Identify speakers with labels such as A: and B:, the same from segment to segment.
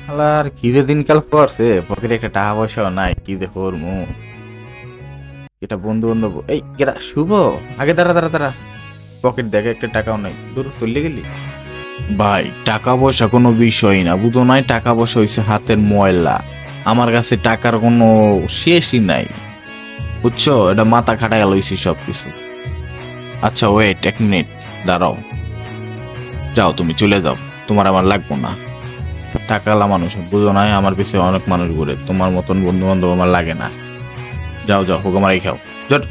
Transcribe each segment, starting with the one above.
A: আর কি যে দিনকাল পড়ছে, পকেটে একটা টাকা পয়সাও নাই, কি যে করবো। এটা বন্ধু বান্ধব, এই কেরা শুভ, আগে দাঁড়া দাঁড়া দাঁড়া, পকেট দেখে একটা টাকাও নাই, দূর চলে গেলি। ভাই টাকা পয়সা কোনো বিষয় না, বুঝো নাই, টাকা পয়সা হইছে হাতের ময়লা। আমার কাছে টাকার কোনো শেষই নাই, বুঝছো, এটা মাথা খাটা গেল হইছে সবকিছু। আচ্ছা ওয়েট এক মিনিট, দাঁড়াও, যাও তুমি চলে যাও, তোমার আমার লাগবো না। টাকালা মানুষ বুঝো নাই, আমার পিছনে অনেক মানুষ ঘুরে, তোমার মতন বন্ধু বান্ধব আমার লাগে না। যাও যাও, হোক মারাই খাও, জট।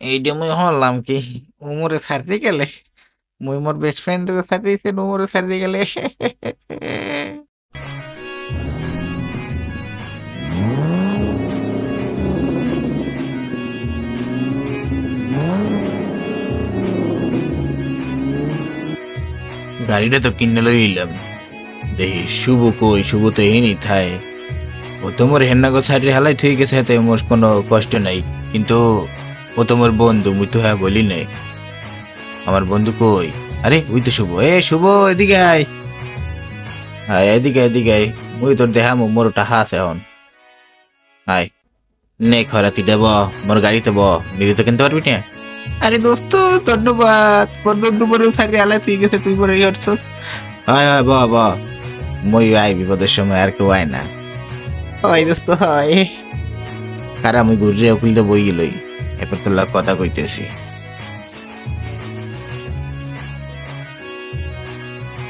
A: এইটা মুই হলাম কি, উমরে ছাড়তে গেলে, মুই মোর বেস্ট ফ্রেন্ড ছাড়িয়েছে, উমরে ছাড়তে গেলে। গাড়িটা তো কিনে লইলাম, দেখি শুভ কই, শুভ তো এনি থাই। ও তো মোর হেন্নাগো ছাড়িয়ে হেলাই ঠিক গেছে, এতে মোর কোনো কষ্ট নাই, কিন্তু ও তো মোর বন্ধু, মুই তো হ্যাঁ বলি নাই। আমার বন্ধু কই? আরে ওই তো শুভ, এ শুভ, এদিকে আয়। হ্যাঁ এদিকে এদিকে আয়, মুই তোর দেহা মোর টাহা আছে এখন। আয় নে খরাতিটা ব, মোর গাড়িতে ব, নিজে তো কিনতে পারবি না। আরে দোস্ত, ধন্যবাদ, বন্ধু পরে থাকলে আলাই তুই গেছে, তুই পরে হটছস। হয় হয়, ব ব, মই আই বিপদের সময় আর কেউ আয় না। হয় দোস্ত হয়। কারা আমি ঘুরে উকিল তো বই গেলই, এরপর তোর লাগ কথা কইতেছি।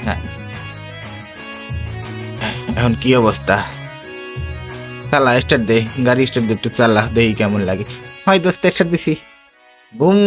A: হ্যাঁ, এখন কি অবস্থা? চালা স্টার্ট দে, গাড়ি স্টার্ট দে, একটু চালা দেখি কেমন লাগে। হয় দোস্ত, স্টার্ট দিছি, বুম।